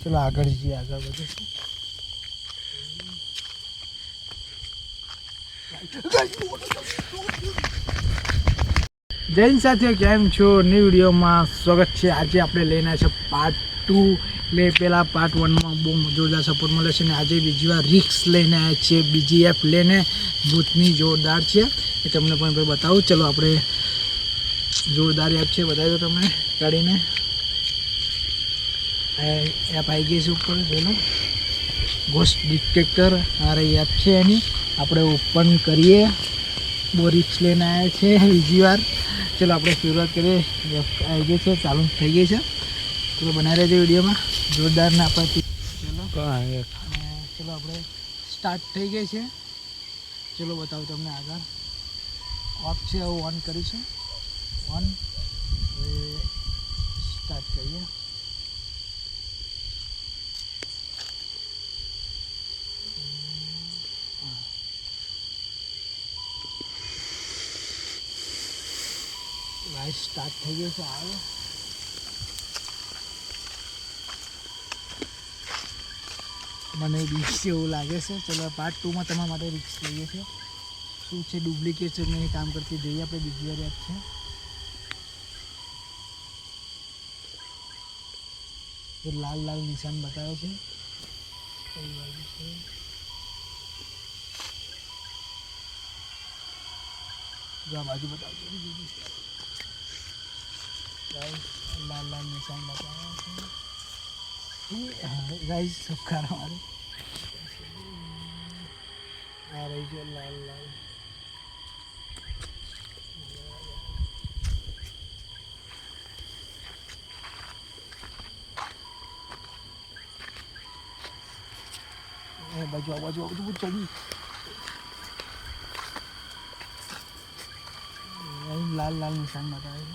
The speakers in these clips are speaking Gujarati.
ચલો આગળ જઈએ, આગળ વધે જૈન સાથીઓ કેમ છો? ન્યૂ વિડીયોમાં સ્વાગત છે. આજે આપણે લઈને આવ્યા છે પાર્ટ 2. એટલે પહેલાં પાર્ટ 1માં બહુ જોરદાર સપોર્ટ મળે છે, અને આજે બીજી વાર રિક્સ લઈને આવ્યા છીએ. બીજી એપ લઈને ભૂતની જોરદાર છે, એ તમને પણ બતાવું. ચલો આપણે જોરદાર એપ છે, બતાવી દો તમને કાઢીને. એપ આવી ગઈ છે ઉપર, પેલું ગોસ્ટ ડિટેક્ટર આ રહી એપ છે એની. આપણે ઓપન કરીએ. બહુ રિક્સ લઈને આવ્યા છે બીજી વાર. ચલો આપણે શરૂઆત કરીએ. આવી ગઈ છે, ચાલુ થઈ ગઈ છે. ચલો બનાવી રહેજો વિડીયોમાં જોરદાર ને આપણે. ચલો આપણે સ્ટાર્ટ થઈ ગઈ છે. ચલો બતાવું તમને આગળ. ઓફ છે, હવે ઓન કરીશું. ઓન સ્ટાર્ટ કરીએ. લાઈટ સ્ટાર્ટ થઈ ગયો છે. આવે મને રિક્સ એવું લાગે છે. ચલો પાર્ટ 2માં તમારા માટે રિક્સ લઈએ છીએ. શું છે ડુપ્લિકેટ છે નહીં કામ કરતી જોઈએ આપણે. બીજી વાર એપ છે, લાલ લાલ નિશાન બતાવે છે. કઈ બાજુ છે? જો આ બાજુ બતાવજો. लाल लाल निशान बताया गाइस सब खा रहा हमारे आ रही जो लाल लाल बाजू बाजू बाजू चली लाल लाल निशान बताया.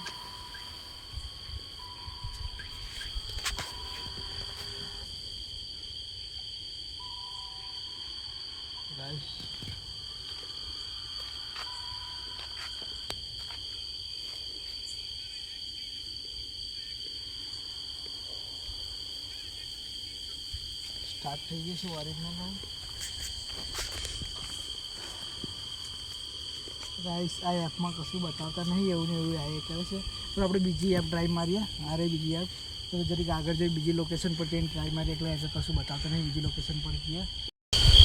स्टार्ट થઈ ગઈ છે ઓરિજિનલ ગાઈસ. આ એપમાં કશું બતાવતા નહીં, એવું ને એવું આ કરે છે. તો આપણે બીજી એપ ટ્રાય મારીએ. આ રહી બીજી એપ. તો જરીક આગળ જઈ બીજી લોકેશન પર જઈને ટ્રાય મારીએ. એટલે એસે કશું બતાવતા નહીં. બીજી લોકેશન પર જઈએ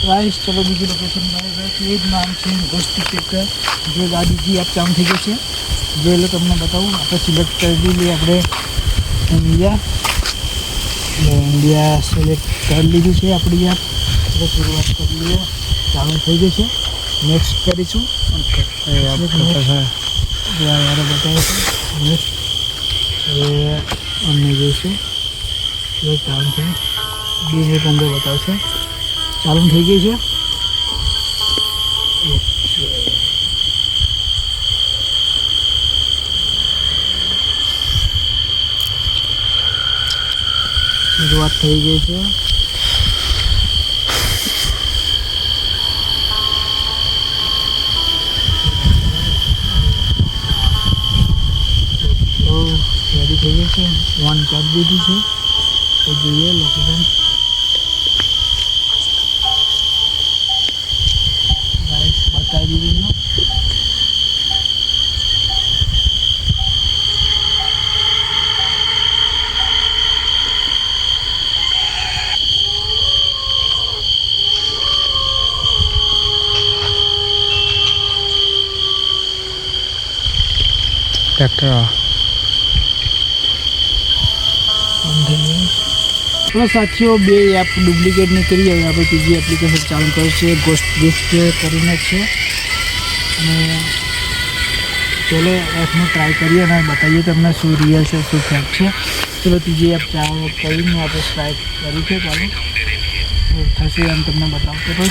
ગાઈસ. ચલો બીજી લોકેશન પર એ જ નામ છે ગોસ્ટ ડિટેક્ટર. જો આ બીજી એપ ચાલુ થઈ ગઈ છે, જો એટલે તમને બતાવું. આપણે સિલેક્ટ કરી દીધી આપણે ઇન્ડિયા સિલેક્ટ કરી લીધું છે આપણી એપ. આપણે શરૂઆત કરી લઈએ. ચાલુ થઈ ગઈ છે. નેક્સ્ટ કરીશું. બતાવે છે નેક્સ્ટ અમને જોઈશું. ચાલુ થઈ 2015 બતાવશે. ચાલુ થઈ ગઈ છે. શરૂઆત થઈ ગઈ છે. રેડી થઈ ગઈ છે. વન કરી દીધી છે. તો જોઈએ લોકેશન. બતાવી દીધી. ट्रैक्टर तो साथियों बे एप डुप्लिकेट नहीं करी. હવે આપણે ત્રીજી એપ્લિકેશન ચાલુ કરીએ. ગોસ્ટ લિસ્ટ કરીને છે. અને ચલો એપનો ટ્રાય કરીએ અને બતાવીએ તમને શું રિયલ છે શું ફેક છે. ચલો ત્રીજી એપ ચાલુ કરીને આપણે ટ્રાય કરી છે. ચાલો થશે એમ તમને બતાવતો તો.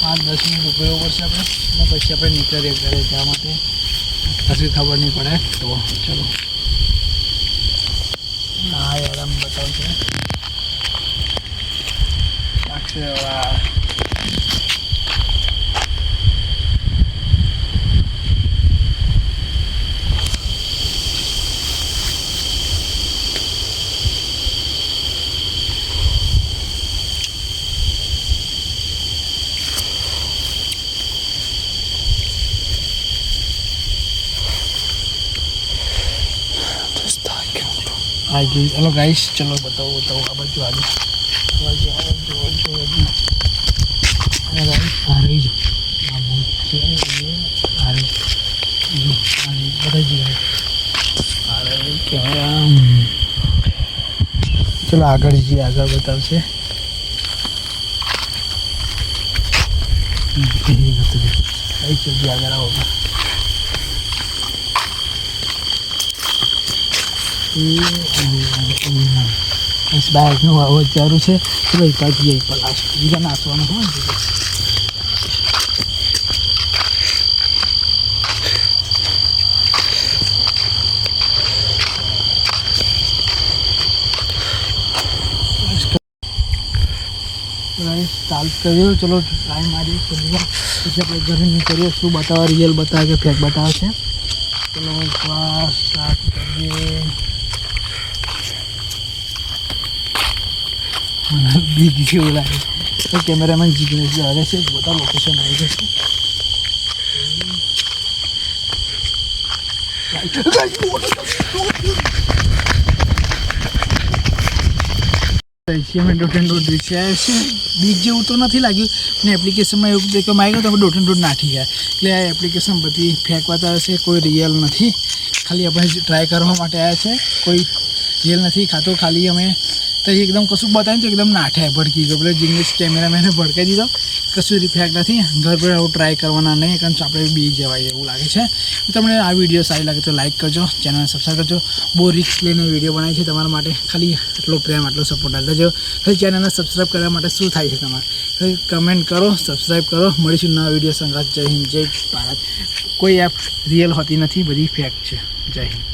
₹5-10 પડશે આપણે. પછી આપણે નીકળીએ ઘરે જવા માટે, કશું ખબર નહીં પડે. તો ચલો હા યાર આમ બતાવશે અક્ષરવાળા. આવી ગયું. ચલો ગાઈસ, ચલો બતાવો આ બાજુ આ રહી જો ચલો આગળ જઈએ, આગળ બતાવશે. આગળ આવો. બાઇકનું અવાજ ચાલુ છે. ચલો એક બાજુ જઈએ, લાસ્ટ બીજા નાસવાનું હોય ને. ચાલુ કર્યું. ચલો ટ્રાય મારી પછી આપણે ઘરે નીકળીએ. શું બતાવે, રિયલ બતાવે કે ફેક બતાવે છે. ચલો સ્ટાર્ટ કરીએ. બીક જેવું લાગે તો કેમેરામેન જીગ્નેશ આવે છે. બધા લોકેશન આવી જશે. અમે ડોટ એન્ડ ડોટ રીચ આવ્યા છે. બીક જેવું તો નથી લાગ્યું ને એપ્લિકેશનમાં એવું દેખવામાં આવી ગયું તો આપણે ડોટ એન્ડ ડોટ નાખી ગયા. એટલે આ એપ્લિકેશન બધી ફેક બતાવે છે, કોઈ રિયલ નથી. ખાલી આપણે ટ્રાય કરવા માટે આવ્યા છે, કોઈ રિયલ નથી ખાતો. ખાલી અમે તો એકદમ કશું બતાવ્યું તો એકદમ નાઠે ભડકી ગયો. પેલા જીગ્નેશ કેમેરામેને ભડકાઈ દીધો. કશું રિફેક્ટ નથી. ઘર પર આવું ટ્રાય કરવાના નહીં, કારણ કે આપણે બી જવાય એવું લાગે છે. તમને આ વિડીયો સારી લાગે તો લાઇક કરજો, ચેનલને સબસ્ક્રાઈબ કરજો. બહુ રિસ્ક લઈને વિડીયો બનાવી છે તમારા માટે. ખાલી આટલો પ્રેમ, આટલો સપોર્ટ આપતા જો. ખાલી ચેનલને સબસ્ક્રાઈબ કરવા માટે શું થાય છે તમારે? ખાલી કમેન્ટ કરો, સબસ્ક્રાઈબ કરો. મળીશું નવા વિડીયો સંગાત. જય હિન્દ, જય ભારત. કોઈ એપ રિયલ હોતી નથી, બધી ફેક છે. જય હિન્દ.